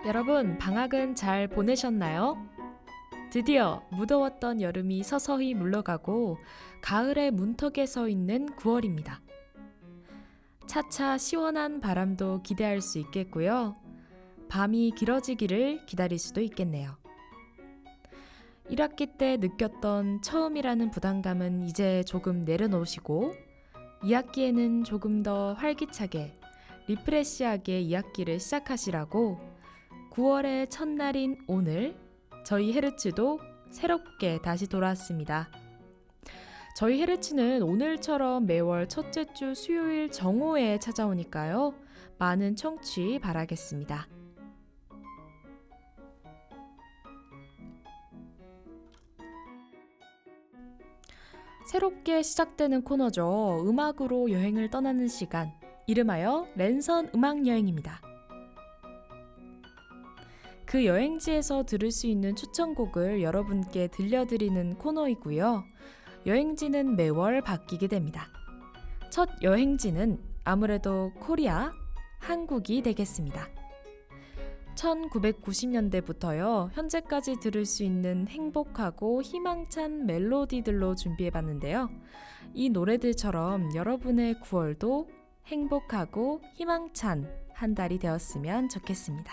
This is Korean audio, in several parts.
여러분, 방학은 잘 보내셨나요? 드디어 무더웠던 여름이 서서히 물러가고 가을의 문턱에 서 있는 9월입니다. 차차 시원한 바람도 기대할 수 있겠고요. 밤이 길어지기를 기다릴 수도 있겠네요. 1학기 때 느꼈던 처음이라는 부담감은 이제 조금 내려놓으시고 2학기에는 조금 더 활기차게 리프레시하게 2학기를 시작하시라고 9월의 첫날인 오늘 저희 헤르츠도 새롭게 다시 돌아왔습니다. 저희 헤르츠는 오늘처럼 매월 첫째 주 수요일 정오에 찾아오니까요. 많은 청취 바라겠습니다. 새롭게 시작되는 코너죠. 음악으로 여행을 떠나는 시간. 이름하여 랜선 음악여행입니다. 그 여행지에서 들을 수 있는 추천곡을 여러분께 들려드리는 코너이고요. 여행지는 매월 바뀌게 됩니다. 첫 여행지는 아무래도 코리아, 한국이 되겠습니다. 1990년대부터요. 현재까지 들을 수 있는 행복하고 희망찬 멜로디들로 준비해봤는데요. 이 노래들처럼 여러분의 9월도 행복하고 희망찬 한 달이 되었으면 좋겠습니다.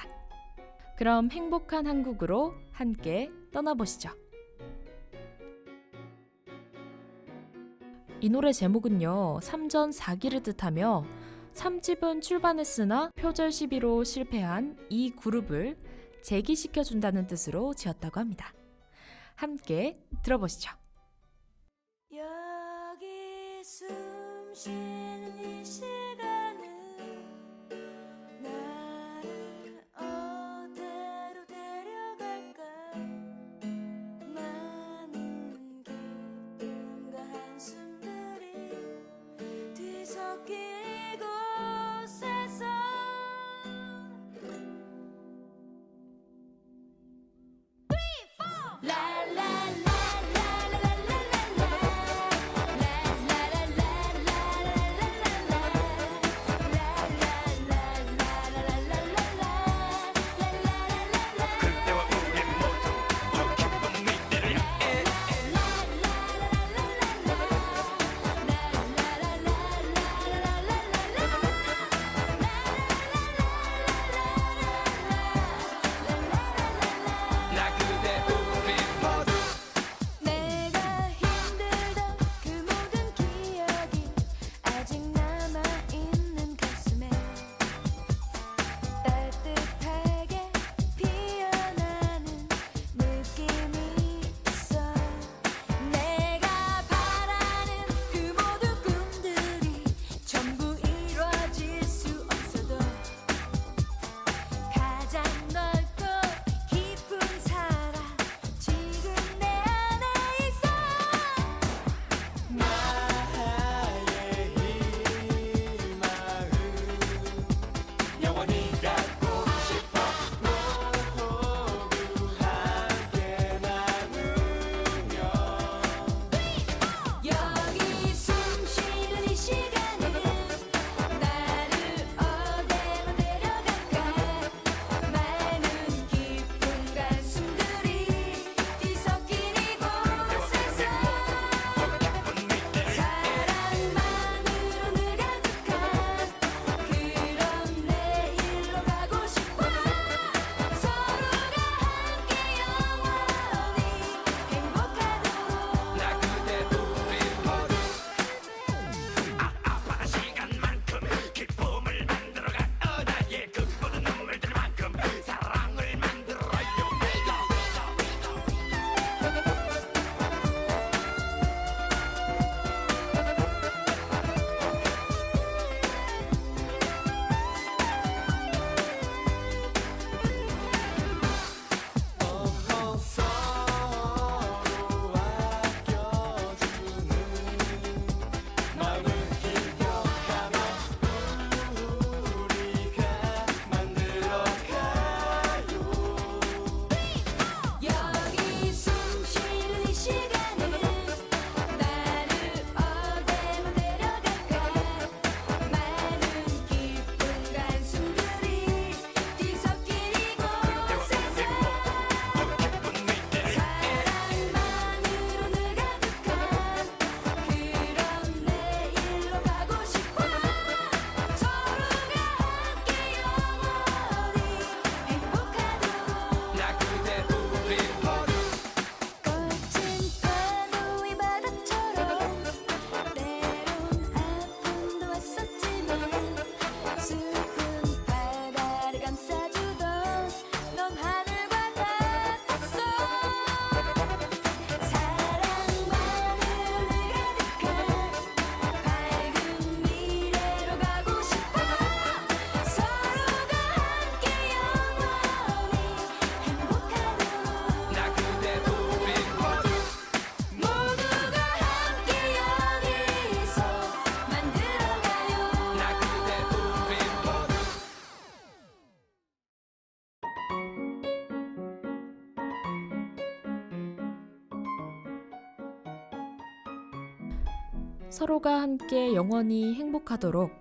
그럼 행복한 한국으로 함께 떠나보시죠. 이 노래 제목은요, 3전 4기를 뜻하며 3집은 출반했으나 표절 시비로 실패한 이 그룹을 재기시켜준다는 뜻으로 지었다고 합니다. 함께 들어보시죠. 여기 숨 쉬는 이 시간은 나를 어디로 데려갈까. 많은 기쁨과 한숨들이 뒤섞인 이곳에서 서로가 함께 영원히 행복하도록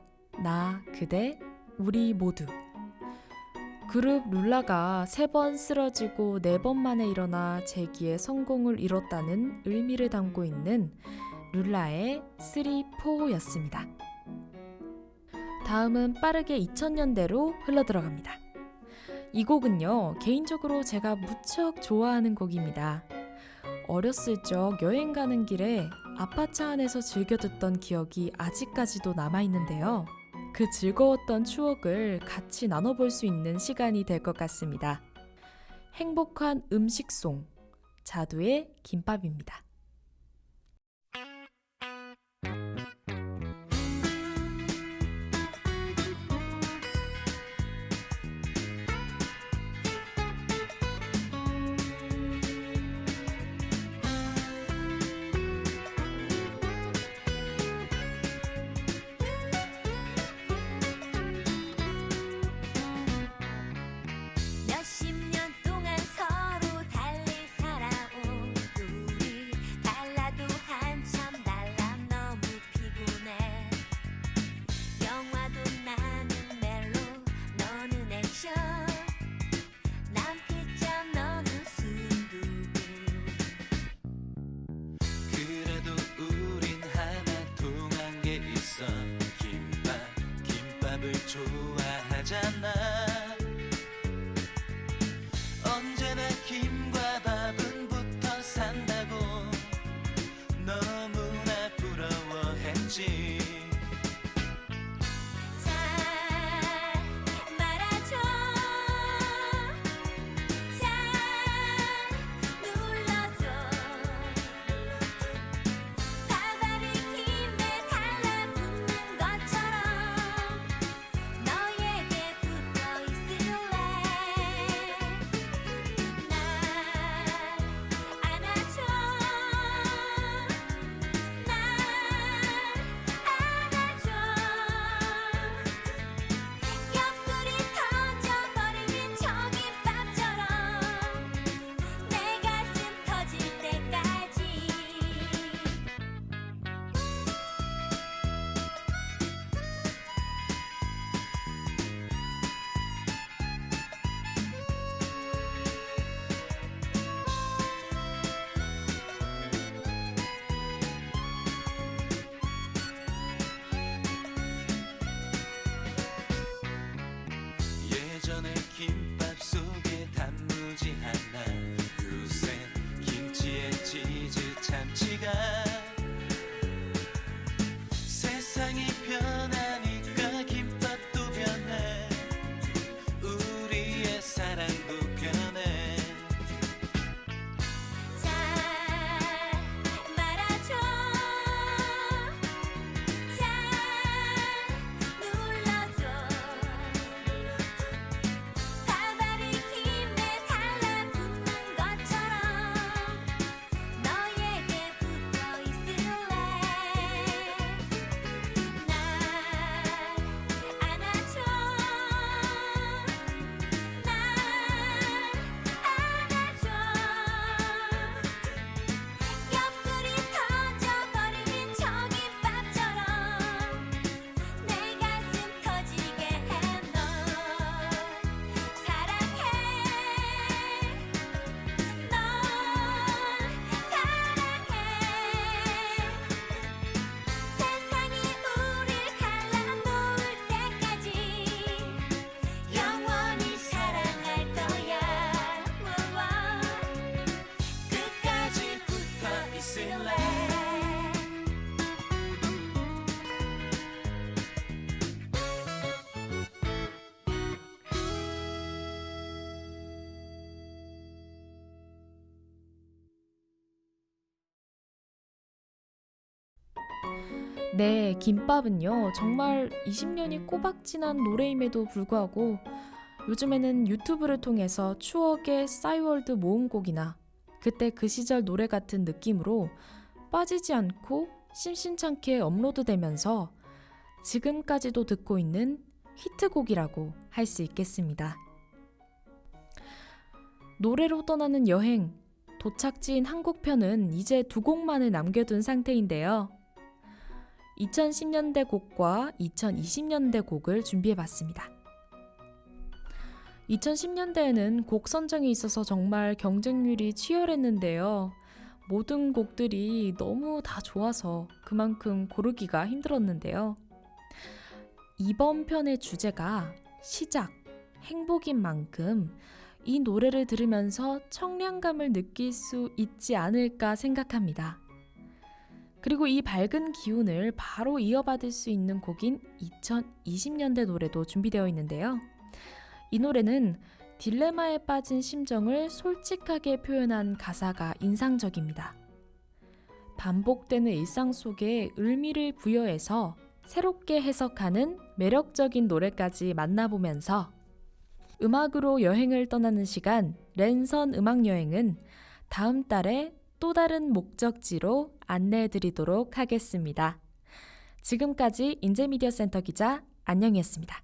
나, 그대, 우리 모두. 그룹 룰라가 3번 쓰러지고 4번 만에 일어나 재기의 성공을 이뤘다는 의미를 담고 있는 룰라의 3-4였습니다. 다음은 빠르게 2000년대로 흘러들어갑니다. 이 곡은요, 개인적으로 제가 무척 좋아하는 곡입니다. 어렸을 적 여행 가는 길에 아파차 안에서 즐겨 듣던 기억이 아직까지도 남아있는데요. 그 즐거웠던 추억을 같이 나눠볼 수 있는 시간이 될 것 같습니다. 행복한 음식송, 자두의 김밥입니다. 몇십 년 동안 서로 달리 살아온 우리 달라도 한참 달라 너무 피곤해 영화도 나는 멜로 너는 액션 난 피자 너는 순두부 그래도 우린 하나 통한 게 있어 김밥을 좋아하잖아 언제나 김과 밥은 붙어 산다고 너무나 부러워했지 잘 말아줘 잘 눌러줘 밥알이 김에 달라붙는 것처럼 너에게 붙어 있을래 날 안아줘 날 안아줘 옆구리 터져버리는 저 김밥처럼 내 가슴 터질 때까지 예전에 김밥 속에 단무지 하나 요새 김치에 치즈 참치가 세상이 변하니까 김밥도 변해 우리의 사랑도 변해 잘 말아줘 잘 눌러줘 밥알이 김에 달라붙는 것처럼 너에게 붙어 있을래 날 안아줘 날 안아줘 옆구리 터져버리는 저 김밥처럼 내 가슴 터지게 해너 사랑해 널 사랑해 세상이 우릴 갈라놓을 때까지 영원히 사랑할 거야 끝까지 붙어 있을래 네, 김밥은요, 정말 20년이 꼬박 지난 노래임에도 불구하고 요즘에는 유튜브를 통해서 추억의 싸이월드 모음곡이나 그때 그 시절 노래 같은 느낌으로 빠지지 않고 심심찮게 업로드되면서 지금까지도 듣고 있는 히트곡이라고 할 수 있겠습니다. 노래로 떠나는 여행, 도착지인 한국편은 이제 2곡만을 남겨둔 상태인데요. 2010년대 곡과 2020년대 곡을 준비해봤습니다. 2010년대에는 곡 선정에 있어서 정말 경쟁률이 치열했는데요. 모든 곡들이 너무 다 좋아서 그만큼 고르기가 힘들었는데요. 이번 편의 주제가 시작, 행복인 만큼 이 노래를 들으면서 청량감을 느낄 수 있지 않을까 생각합니다. 그리고 이 밝은 기운을 바로 이어받을 수 있는 곡인 2020년대 노래도 준비되어 있는데요. 이 노래는 딜레마에 빠진 심정을 솔직하게 표현한 가사가 인상적입니다. 반복되는 일상 속에 의미를 부여해서 새롭게 해석하는 매력적인 노래까지 만나보면서 음악으로 여행을 떠나는 시간 랜선 음악여행은 다음 달에 또 다른 목적지로 안내해드리도록 하겠습니다. 지금까지 인제미디어센터 기자 안녕이었습니다.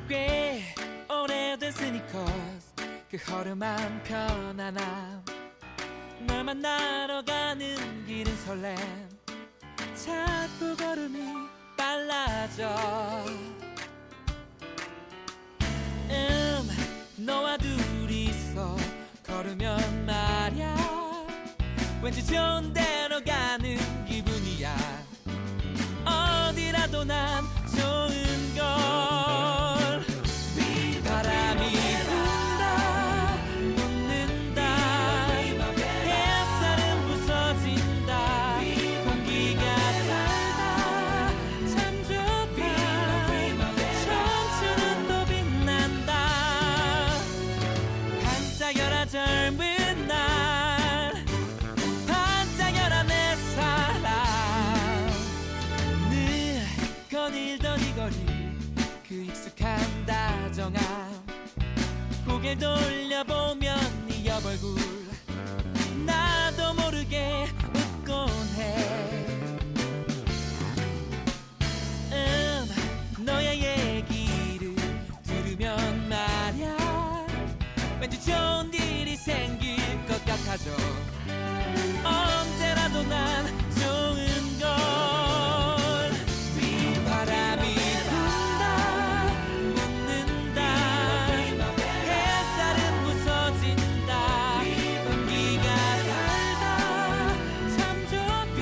꽤 오래된 스니커스 그 허름한 편안함 널 만나러 가는 길은 설렘 자꾸 걸음이 빨라져 너와 둘이서 걸으면 말야 왠지 좋은 데로 가는 기분이야 어디라도 난 좋은 걸 바람이 분다 웃는다 햇살은 부서진다 공기가 달다 참 좋다 청춘은 또 빛난다 반짝여라 젊은 날 반짝여라 내 사랑 늘 거닐던 이 거리 그 익숙한 다정함 고개 돌려보면 네 옆얼굴 나도 모르게 웃곤 해 너의 얘기를 들으면 말야 왠지 좋은 일이 생길 것 같아져 언제라도 난 좋은 걸 바람이 분다 웃는다 햇살은 부서진다 공기가 달다 참 좋다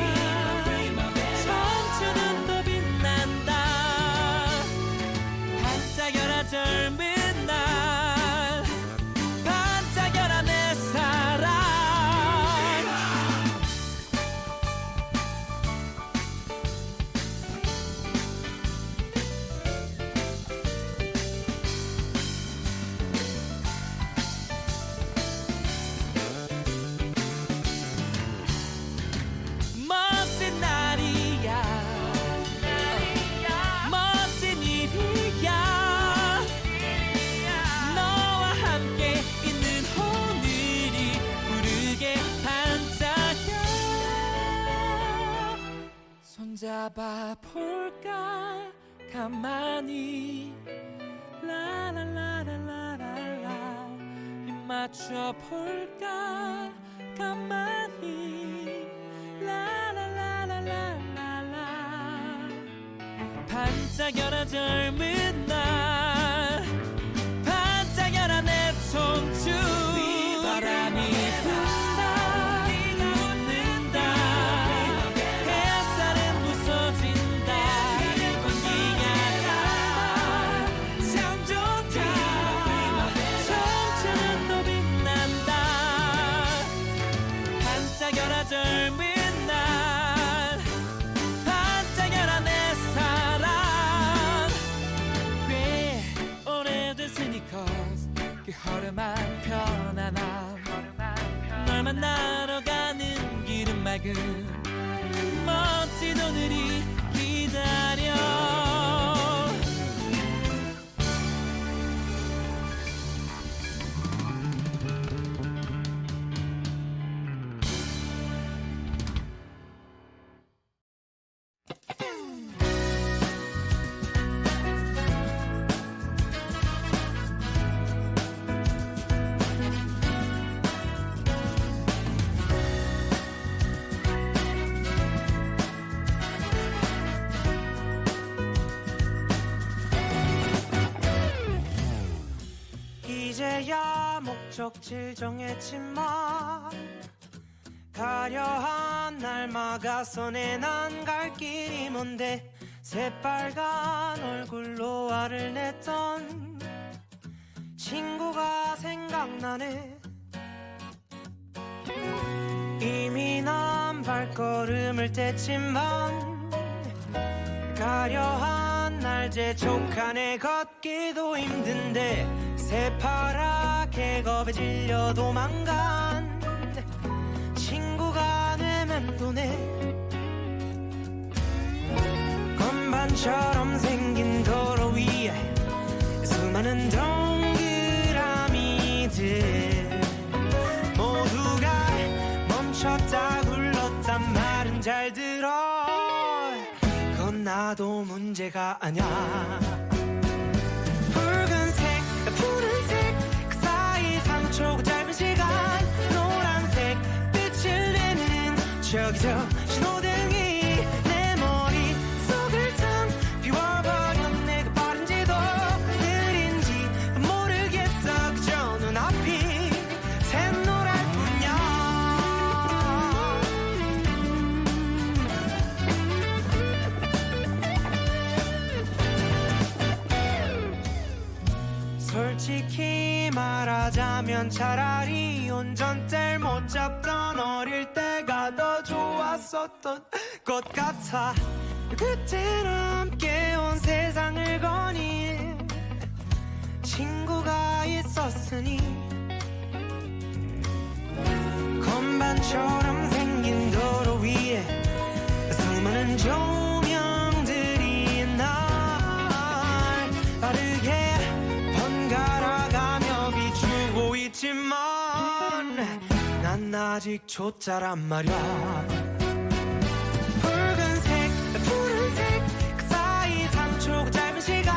청춘은 또 빛난다 반짝여라 젊은 날 반짝여라 내 사랑 멋진 날이야 멋진 일이야 너와 함께 있는 오늘이 부르게 반짝여 손잡아 볼까 가만히 라라라라라라라 입 맞춰 볼까 가만히 라라라라라라 반짝여라 젊은 날 반짝여라 내 청춘 바람이 분다 웃는다 햇살은 부서진다 공기가 달다 참 좋다 청춘은 또 빛난다 반짝여라 젊은 날 반짝여라 내 사랑 꽤 오래된 스니커스 그 허름한 편안함 널 만나러 가는 길은 맑은 멋진 오늘이 기다려 이제야 목적지를 정했지만 가려한 날 막아서 내난 갈 길이 뭔데 새빨간 얼굴로 화를 냈던 친구가 생각나네. 이미 난 발걸음을 뗐지만 가려한 날 재촉하네. 걷기도 힘든데 새파랗게 겁에 질려 도망간 친구가 내면도네. 건반처럼 생긴 도로 위에 수많은 동그라미들 모두가 멈췄다 굴렀단 말은 잘 들어. 그건 나도 문제가 아냐. 붉은색 푸른색 그 사이 3초 짧은 시간 노란색 빛을 내는 저기 저 신호등이 내 머릿속을 텅 비워버려. 내가 빠른지도 느린지 모르겠어. 그저 눈앞이 샛노랄 뿐이야. 솔직히 말하자면 차라리 운전대를 못 잡던 어릴 때가 더 좋았었던 것 같아. 그때는 함께 온 세상을 거닐 친구가 있었으니. 건반처럼 생긴 도로 위에 수많은 조명들이 날 빠르게 번갈아가며 비추고 있지만 난 아직 초짜란 말이야. 붉은색 푸른색 그 사이 3초 짧은 시간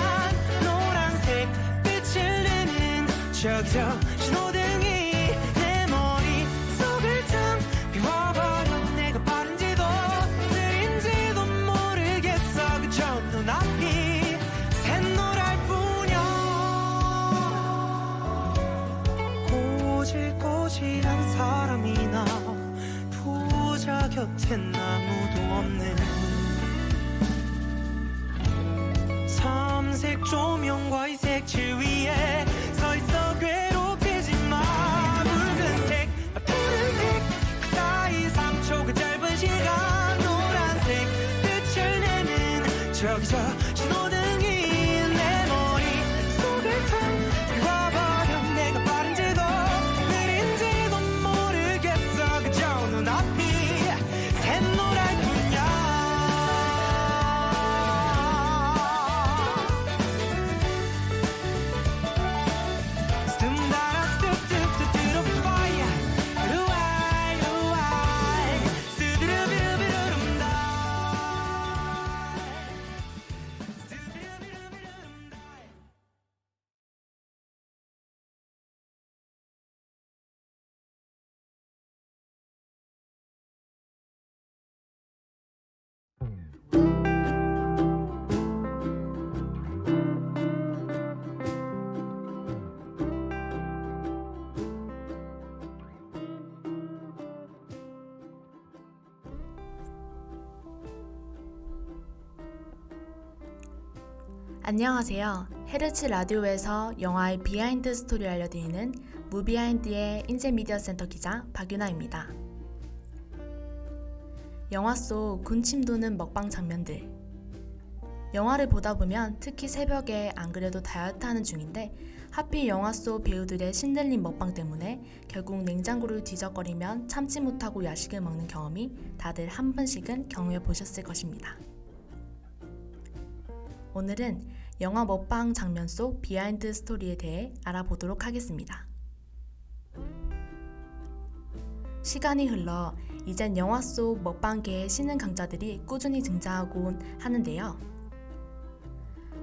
노란색 빛을 내는 저기 저 신호등이 내 머릿속을 텅 비워버려. 내가 빠른지도 느린지도 모르겠어. 그저 눈앞이 샛노랄 뿐이야. 꼬질꼬질한 사람이나 부자 곁엔 아무도 없네. 삼색 조명과 이 색칠 위에 서있어 괴롭히지 마. 붉은색 푸른색 그 사이 3초 그 짧은 시간 노란색 빛을 내는 저기 저 신호등이 내 머릿속을 텅 비워버려. 내가 빠른지도 느린지도 모르겠어. 그저 눈앞이 샛노랄 뿐이야. 안녕하세요. 헤르츠 라디오에서 영화의 비하인드 스토리 알려드리는 무비하인드의 인제미디어센터 기자 박유나입니다. 영화 속 군침 도는 먹방 장면들. 영화를 보다 보면 특히 새벽에 안 그래도 다이어트 하는 중인데 하필 영화 속 배우들의 신들린 먹방 때문에 결국 냉장고를 뒤적거리면 참지 못하고 야식을 먹는 경험이 다들 한 번씩은 경험해 보셨을 것입니다. 오늘은 영화 먹방 장면 속 비하인드 스토리에 대해 알아보도록 하겠습니다. 시간이 흘러 이젠 영화 속 먹방계의 신흥 강자들이 꾸준히 등장하곤 하는데요.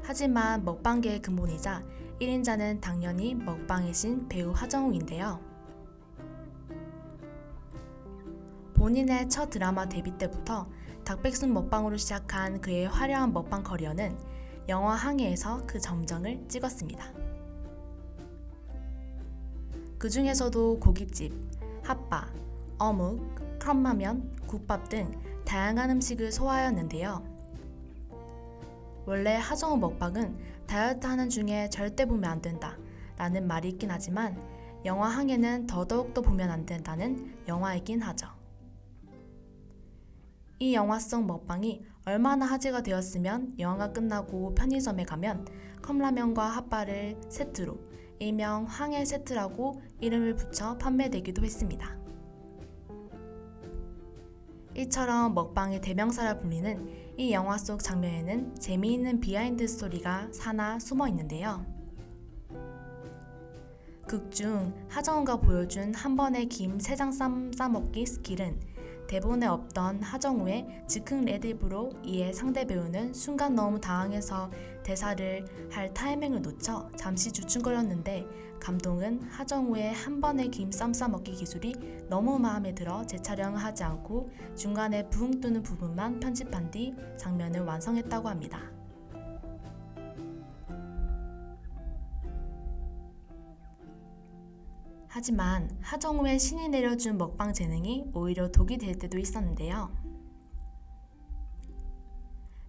하지만 먹방계의 근본이자 1인자는 당연히 먹방의 신 배우 하정우인데요. 본인의 첫 드라마 데뷔 때부터 닭백숙 먹방으로 시작한 그의 화려한 먹방 커리어는 영화 항해에서 그 점정을 찍었습니다. 그 중에서도 고깃집, 핫바, 어묵, 컵라면, 국밥 등 다양한 음식을 소화하였는데요. 원래 하정우 먹방은 다이어트 하는 중에 절대 보면 안 된다 라는 말이 있긴 하지만 영화 항해는 더더욱더 보면 안 된다는 영화이긴 하죠. 이 영화 속 먹방이 얼마나 화제가 되었으면 영화가 끝나고 편의점에 가면 컵라면과 핫바를 세트로 일명 항해 세트라고 이름을 붙여 판매되기도 했습니다. 이처럼 먹방의 대명사라 불리는 이 영화 속 장면에는 재미있는 비하인드 스토리가 하나 숨어 있는데요. 극 중 하정우가 보여준 한 번에 김 3장 싸먹기 스킬은 대본에 없던 하정우의 즉흥 레드입으로 이에 상대 배우는 순간 너무 당황해서 대사를 할 타이밍을 놓쳐 잠시 주춤거렸는데 감독은 하정우의 한 번에 김 싸먹기 기술이 너무 마음에 들어 재촬영을 하지 않고 중간에 붕 뜨는 부분만 편집한 뒤 장면을 완성했다고 합니다. 하지만 하정우의 신이 내려준 먹방 재능이 오히려 독이 될 때도 있었는데요.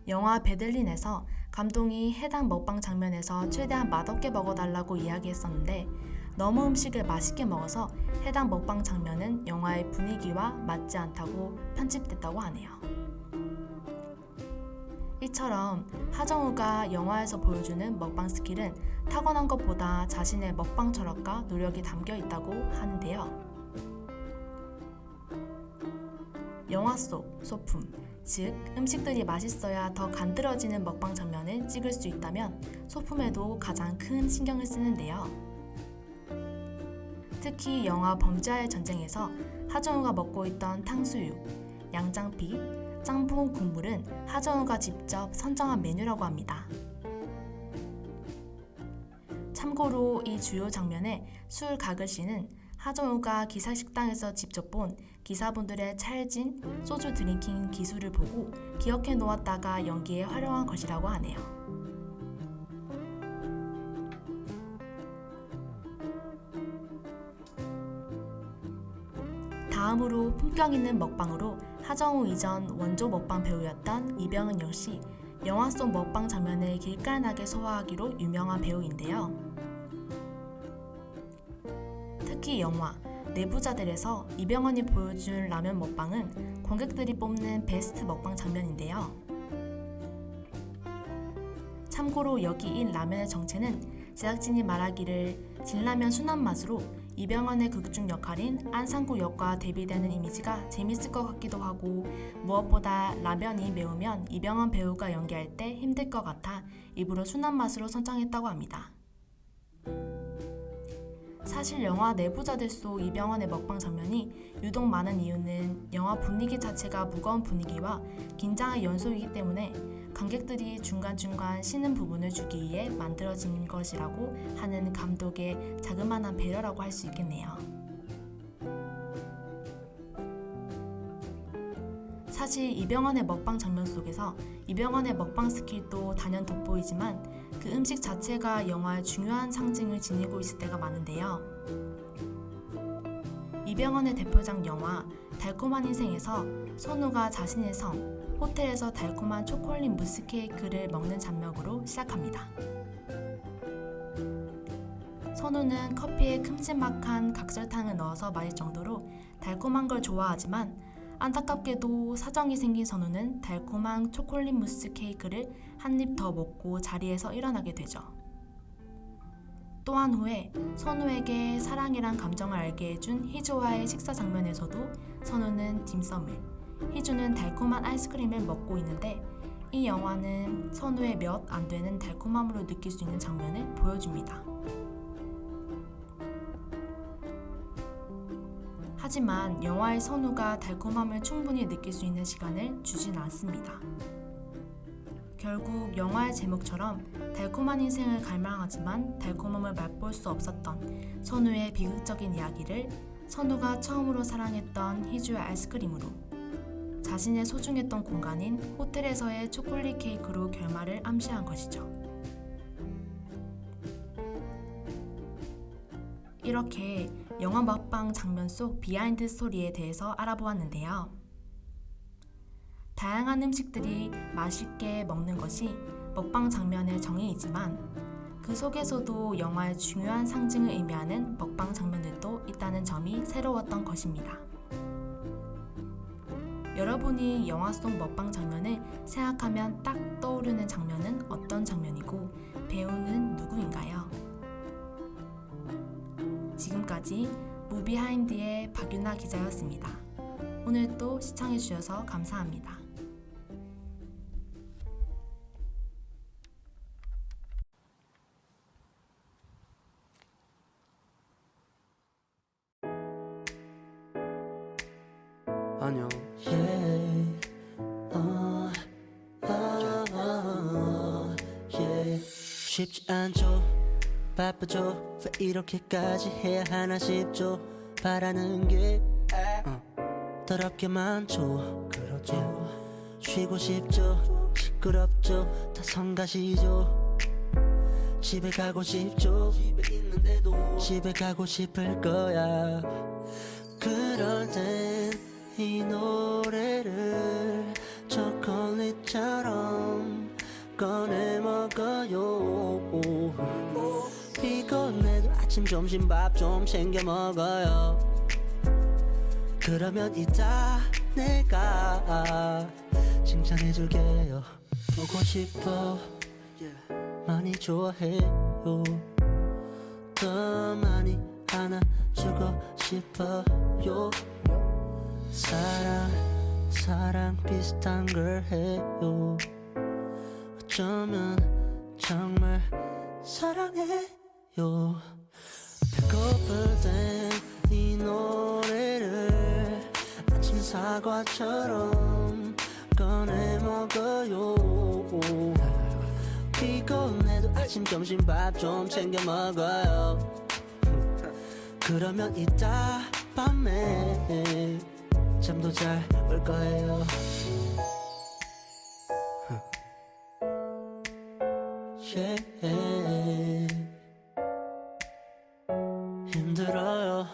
영화 베들린에서 감독이 해당 먹방 장면에서 최대한 맛없게 먹어달라고 이야기했었는데 너무 음식을 맛있게 먹어서 해당 먹방 장면은 영화의 분위기와 맞지 않다고 편집됐다고 하네요. 이처럼 하정우가 영화에서 보여주는 먹방 스킬은 타고난 것보다 자신의 먹방 철학과 노력이 담겨 있다고 하는데요. 영화 속 소품, 즉 음식들이 맛있어야 더 간드러지는 먹방 장면을 찍을 수 있다면 소품에도 가장 큰 신경을 쓰는데요. 특히 영화 범죄와의 전쟁에서 하정우가 먹고 있던 탕수육, 양장피, 짬뽕 국물은 하정우가 직접 선정한 메뉴라고 합니다. 참고로 이 주요 장면의 술 가글씨는 하정우가 기사 식당에서 직접 본 기사분들의 찰진 소주 드링킹 기술을 보고 기억해 놓았다가 연기에 활용한 것이라고 하네요. 다음으로 품격 있는 먹방으로 하정우 이전 원조 먹방 배우였던 이병헌 역시 영화 속 먹방 장면을 길깔나게 소화하기로 유명한 배우인데요. 특히 영화 내부자들에서 이병헌이 보여준 라면 먹방은 관객들이 뽑는 베스트 먹방 장면인데요. 참고로 여기 이 라면의 정체는 제작진이 말하기를 진라면 순한 맛으로 이병헌의 극중 역할인 안상구 역과 대비되는 이미지가 재밌을 것 같기도 하고 무엇보다 라면이 매우면 이병헌 배우가 연기할 때 힘들 것 같아 일부러 순한 맛으로 선정했다고 합니다. 사실 영화 내부자들 속 이병헌의 먹방 장면이 유독 많은 이유는 영화 분위기 자체가 무거운 분위기와 긴장의 연속이기 때문에 관객들이 중간중간 쉬는 부분을 주기 위해 만들어진 것이라고 하는 감독의 자그마한 배려라고 할 수 있겠네요. 사실 이병헌의 먹방 장면 속에서 이병헌의 먹방 스킬도 단연 돋보이지만 그 음식 자체가 영화의 중요한 상징을 지니고 있을 때가 많은데요. 이병헌의 대표작 영화 달콤한 인생에서 선우가 자신의 성 호텔에서 달콤한 초콜릿 무스 케이크를 먹는 장면으로 시작합니다. 선우는 커피에 큼지막한 각설탕을 넣어서 마실 정도로 달콤한 걸 좋아하지만 안타깝게도 사정이 생긴 선우는 달콤한 초콜릿 무스 케이크를 한 입 더 먹고 자리에서 일어나게 되죠. 또한 후에 선우에게 사랑이란 감정을 알게 해준 희주와의 식사 장면에서도 선우는 딤섬을, 희주는 달콤한 아이스크림을 먹고 있는데 이 영화는 선우의 몇 안 되는 달콤함으로 느낄 수 있는 장면을 보여줍니다. 하지만 영화의 선우가 달콤함을 충분히 느낄 수 있는 시간을 주진 않습니다. 결국 영화의 제목처럼 달콤한 인생을 갈망하지만 달콤함을 맛볼 수 없었던 선우의 비극적인 이야기를 선우가 처음으로 사랑했던 희주의 아이스크림으로 자신의 소중했던 공간인 호텔에서의 초콜릿 케이크로 결말을 암시한 것이죠. 이렇게 영화 먹방 장면 속 비하인드 스토리에 대해서 알아보았는데요. 다양한 음식들이 맛있게 먹는 것이 먹방 장면의 정의이지만 그 속에서도 영화의 중요한 상징을 의미하는 먹방 장면들도 있다는 점이 새로웠던 것입니다. 여러분이 영화 속 먹방 장면을 생각하면 딱 떠오르는 장면은 어떤 장면이고 배우는 누구인가요? 지금까지 무비하인드의 박윤아 기자였습니다. 오늘도 시청해주셔서 감사합니다. 안녕. 쉽지 않죠. 바쁘죠. 왜 이렇게까지 해야 하나 싶죠. 바라는 게 더럽게 많죠. 그렇죠. 쉬고 싶죠. 시끄럽죠. 다 성가시죠. 집에 가고 싶죠. 집에 있는데도 집에 가고 싶을 거야. 그럴 땐 이 노래를 초콜릿처럼 꺼내 먹어요. 피곤해도 아침 점심 밥 좀 챙겨 먹어요. 그러면 이따 내가 칭찬해줄게요. 보고 싶어 많이 좋아해요. 더 많이 안아주고 싶어요. 사랑 비슷한 걸 해요. 어쩌면 정말 사랑해요. 배고플 땐 이 노래를 아침 사과처럼 꺼내 먹어요. 피곤해도 아침 점심 밥 좀 챙겨 먹어요. 그러면 이따 밤에 잠도 잘 올 거예요. 힘들어요.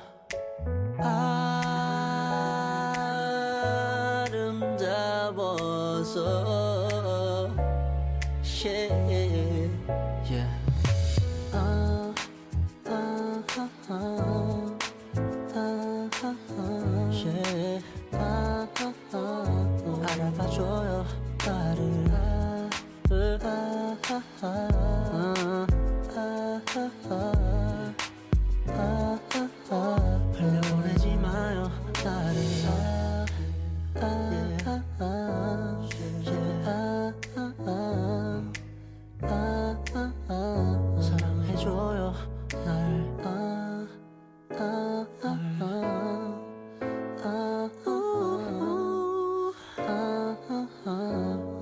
아름다워서 알아봐줘요 나를. 흘려보내지 마요 나를. 사랑해줘요 날.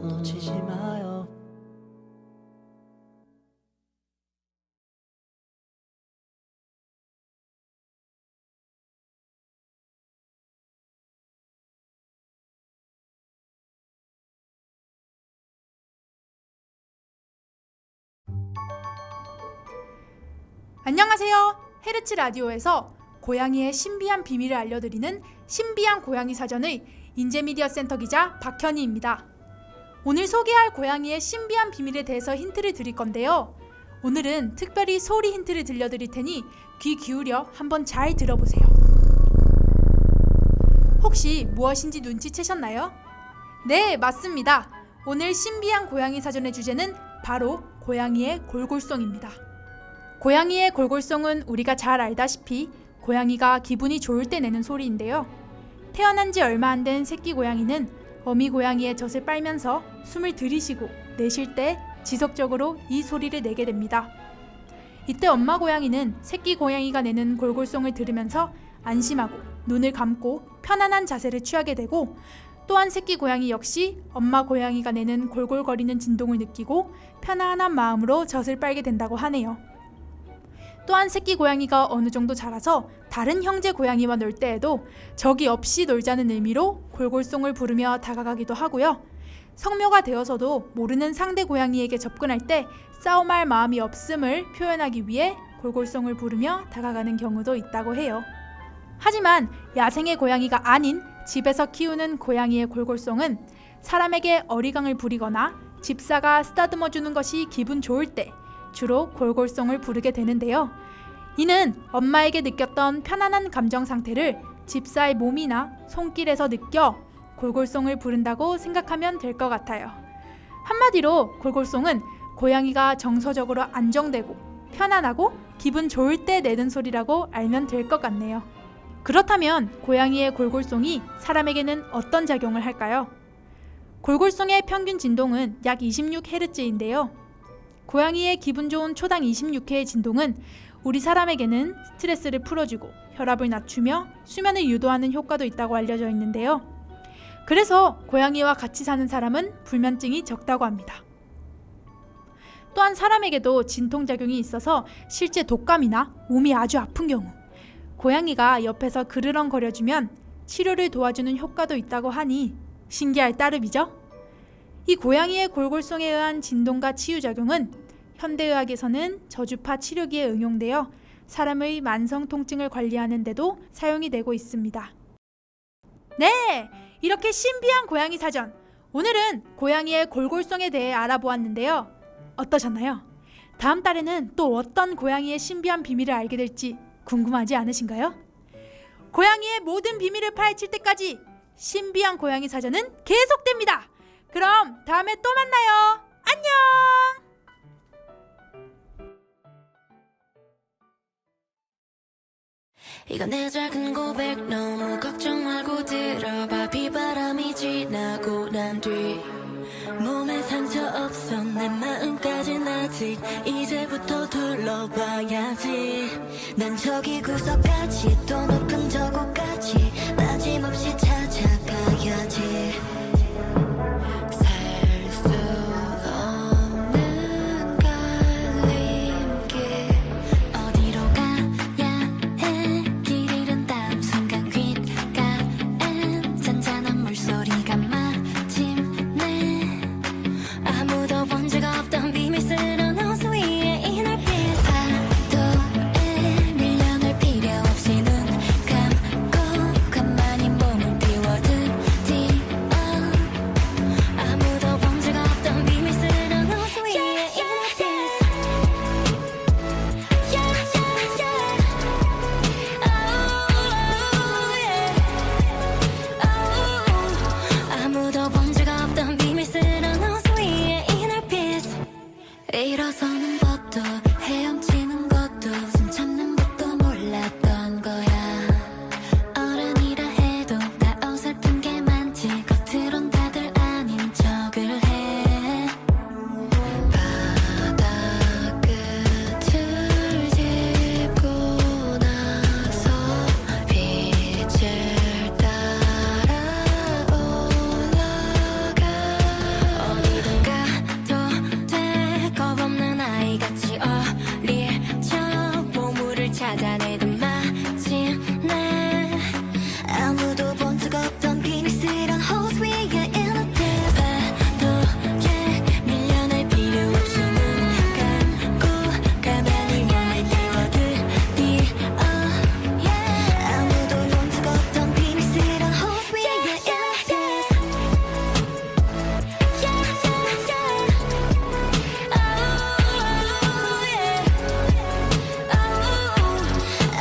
놓치지 마요. 안녕하세요. 헤르츠 라디오에서 고양이의 신비한 비밀을 알려드리는 신비한 고양이 사전의 인제미디어 센터 기자 박현희입니다. 오늘 소개할 고양이의 신비한 비밀에 대해서 힌트를 드릴 건데요. 오늘은 특별히 소리 힌트를 들려드릴 테니 귀 기울여 한번 잘 들어보세요. 혹시 무엇인지 눈치채셨나요? 네, 맞습니다. 오늘 신비한 고양이 사전의 주제는 바로 고양이의 골골송입니다. 고양이의 골골송은 우리가 잘 알다시피 고양이가 기분이 좋을 때 내는 소리인데요. 태어난 지 얼마 안 된 새끼 고양이는 어미 고양이의 젖을 빨면서 숨을 들이쉬고 내쉴 때 지속적으로 이 소리를 내게 됩니다. 이때 엄마 고양이는 새끼 고양이가 내는 골골송을 들으면서 안심하고 눈을 감고 편안한 자세를 취하게 되고, 또한 새끼 고양이 역시 엄마 고양이가 내는 골골거리는 진동을 느끼고 편안한 마음으로 젖을 빨게 된다고 하네요. 또한 새끼 고양이가 어느 정도 자라서 다른 형제 고양이와 놀 때에도 적이 없이 놀자는 의미로 골골송을 부르며 다가가기도 하고요. 성묘가 되어서도 모르는 상대 고양이에게 접근할 때 싸움할 마음이 없음을 표현하기 위해 골골송을 부르며 다가가는 경우도 있다고 해요. 하지만 야생의 고양이가 아닌 집에서 키우는 고양이의 골골송은 사람에게 어리광을 부리거나 집사가 쓰다듬어 주는 것이 기분 좋을 때 주로 골골송을 부르게 되는데요. 이는 엄마에게 느꼈던 편안한 감정 상태를 집사의 몸이나 손길에서 느껴 골골송을 부른다고 생각하면 될 것 같아요. 한마디로 골골송은 고양이가 정서적으로 안정되고 편안하고 기분 좋을 때 내는 소리라고 알면 될 것 같네요. 그렇다면 고양이의 골골송이 사람에게는 어떤 작용을 할까요? 골골송의 평균 진동은 약 26Hz인데요. 고양이의 기분 좋은 초당 26회의 진동은 우리 사람에게는 스트레스를 풀어주고 혈압을 낮추며 수면을 유도하는 효과도 있다고 알려져 있는데요. 그래서 고양이와 같이 사는 사람은 불면증이 적다고 합니다. 또한 사람에게도 진통작용이 있어서 실제 독감이나 몸이 아주 아픈 경우 고양이가 옆에서 그르렁거려주면 치료를 도와주는 효과도 있다고 하니 신기할 따름이죠. 이 고양이의 골골송에 의한 진동과 치유작용은 현대의학에서는 저주파 치료기에 응용되어 사람의 만성 통증을 관리하는 데도 사용이 되고 있습니다. 네! 이렇게 신비한 고양이 사전! 오늘은 고양이의 골골송에 대해 알아보았는데요. 어떠셨나요? 다음 달에는 또 어떤 고양이의 신비한 비밀을 알게 될지 궁금하지 않으신가요? 고양이의 모든 비밀을 파헤칠 때까지 신비한 고양이 사전은 계속됩니다. 그럼 다음에 또 만나요. 안녕! 이건 내 작은 고백 너무 걱정 말고 들어봐 비바람이 지나고 난 뒤 몸에 상처 없어 내 마음까진 아직 이제부터 둘러봐야지 난 저기 구석까지 또 높은 저곳까지 빠짐없이 찾아가야지 살 수 없는 갈림길 어디로 가야 해 길 잃은 다음 순간 귓가엔 잔잔한 물소리가 마침내 아무도 본 적 없던 비밀스러운 호수 위에 이 날빛 파도에 밀려날 필요 없이 눈 감고 가만히 몸을 비워두디어 아무도 본 적 없던 비밀스러운 호수 위에 이 날빛 아무도 본 적 없던 비밀스러운 호수 위에 이 날빛 일어서는 것도 헤엄치는 것도 숨 참는 것도 몰랐던 거야 어른이라 해도 다 어설픈 게 많지 겉으론 다들 아닌 척을 해 바다 끝을 짚고 나서 빛을 따라 올라가 어디든 가도 돼 겁없는 아이같이 어릴 적 보물을 찾아내던 마침내 아무도 본 적 없던 비밀스런 호수 위에 있는 파도에 밀려날 필요 없이 눈 감고 가만히 몸을 비워두디어 아무도 본 적 없던 비밀스런 호수 위에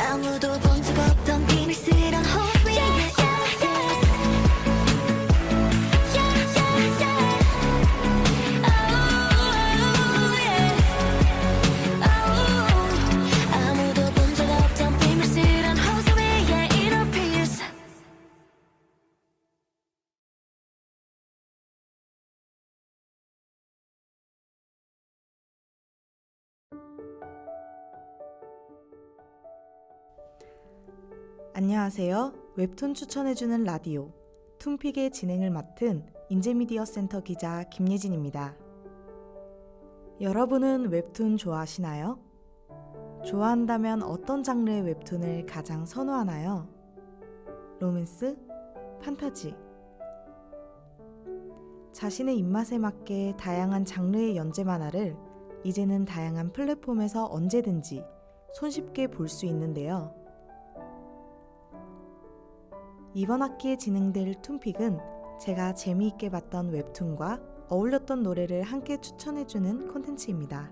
아무도 본 적 없던 비밀스런 호수 위에 아무도 본 적 없던 비밀스런 호수 위에 이런 peace 안녕하세요. 웹툰 추천해주는 라디오 툰픽의 진행을 맡은 인제미디어 센터 기자 김예진입니다. 여러분은 웹툰 좋아하시나요? 좋아한다면 어떤 장르의 웹툰을 가장 선호하나요? 로맨스? 판타지? 자신의 입맛에 맞게 다양한 장르의 연재 만화를 이제는 다양한 플랫폼에서 언제든지 손쉽게 볼 수 있는데요. 이번 학기에 진행될 툰픽은 제가 재미있게 봤던 웹툰과 어울렸던 노래를 함께 추천해주는 콘텐츠입니다.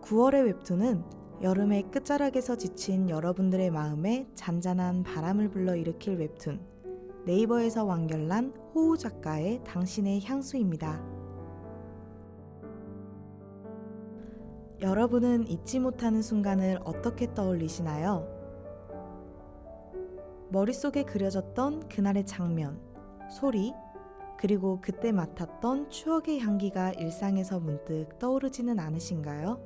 9월의 웹툰은 여름의 끝자락에서 지친 여러분들의 마음에 잔잔한 바람을 불러일으킬 웹툰 네이버에서 완결난 호우 작가의 당신의 향수입니다. 여러분은 잊지 못하는 순간을 어떻게 떠올리시나요? 머릿속에 그려졌던 그날의 장면, 소리, 그리고 그때 맡았던 추억의 향기가 일상에서 문득 떠오르지는 않으신가요?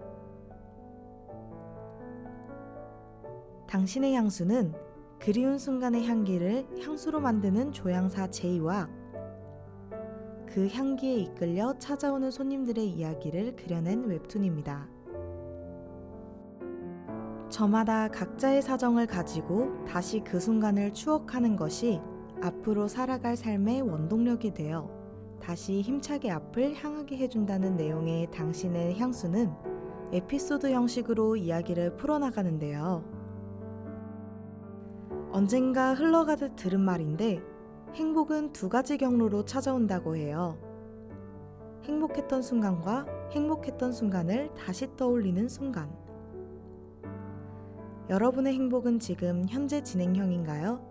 당신의 향수는 그리운 순간의 향기를 향수로 만드는 조향사 제이와 그 향기에 이끌려 찾아오는 손님들의 이야기를 그려낸 웹툰입니다. 저마다 각자의 사정을 가지고 다시 그 순간을 추억하는 것이 앞으로 살아갈 삶의 원동력이 되어 다시 힘차게 앞을 향하게 해준다는 내용의 당신의 향수는 에피소드 형식으로 이야기를 풀어나가는데요. 언젠가 흘러가듯 들은 말인데 행복은 두 가지 경로로 찾아온다고 해요. 행복했던 순간과 행복했던 순간을 다시 떠올리는 순간. 여러분의 행복은 지금 현재 진행형인가요?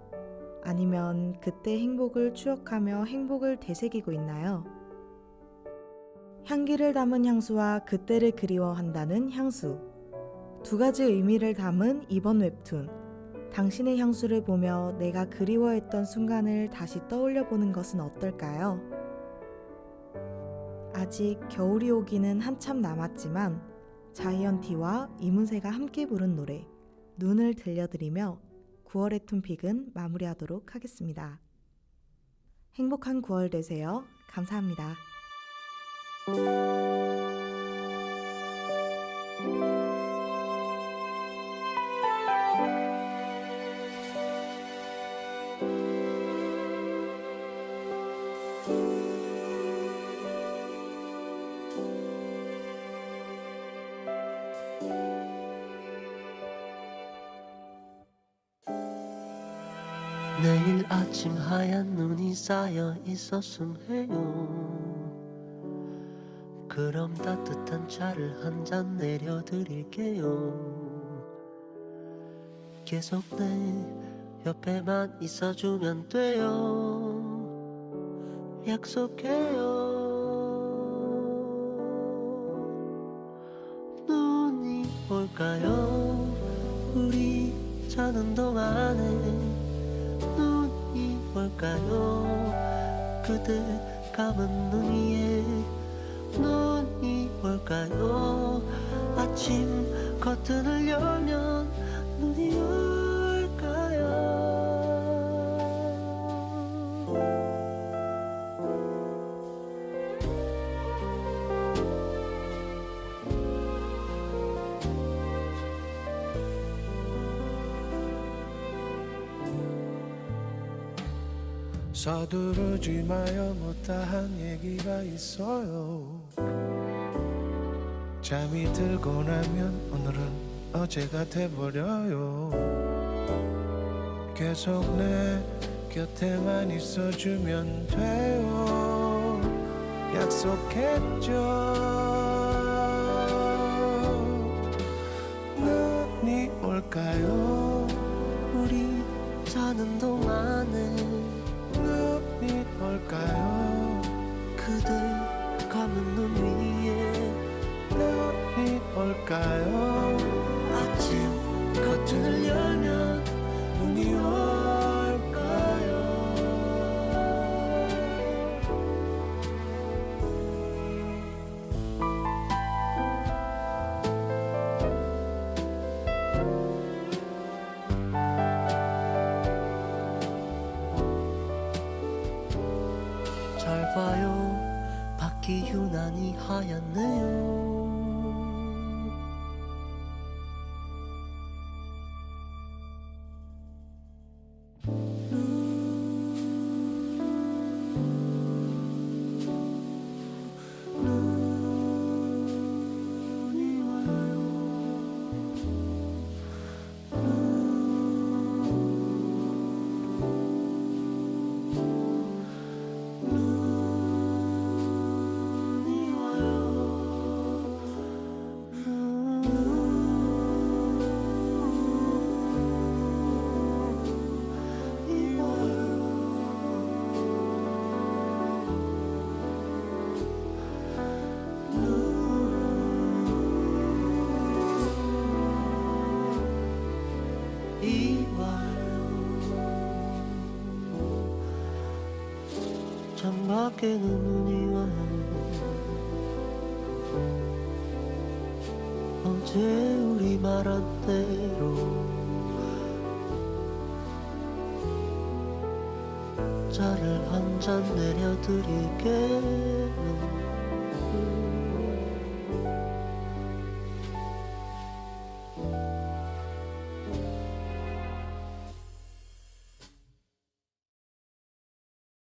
아니면 그때 행복을 추억하며 행복을 되새기고 있나요? 향기를 담은 향수와 그때를 그리워한다는 향수. 두 가지 의미를 담은 이번 웹툰. 당신의 향수를 보며 내가 그리워했던 순간을 다시 떠올려 보는 것은 어떨까요? 아직 겨울이 오기는 한참 남았지만 자이언티와 이문세가 함께 부른 노래 눈을 들려드리며 9월의 툰픽은 마무리하도록 하겠습니다. 행복한 9월 되세요. 감사합니다. 내일 아침 하얀 눈이 쌓여 있었음 해요. 그럼 따뜻한 차를 한 잔 내려드릴게요. 계속 내 옆에만 있어주면 돼요. 약속해요. 눈이 올까요? 우리 자는 동안에 눈이 올까요? 그대 감은 눈 위에 눈이 올까요? 아침 커튼을 열면 눈이 올까요? 서두르지 마요. 못다한 얘기가 있어요. 잠이 들고 나면 오늘은 어제가 돼버려요. 계속 내 곁에만 있어주면 돼요. 약속했죠. 눈이 올까요? 우리 자는 동안에 눈이 올까요? 그대 감은 눈 위에 눈이 올까요? 아침 커튼을 열면 눈이 올까요? 잘 봐요. 밖이 유난히 하얗네요. 눈이 눈이 와요. 창밖에는 눈이 와요. 어제 우리 말한 대로 차를 한 잔 내려드릴게요.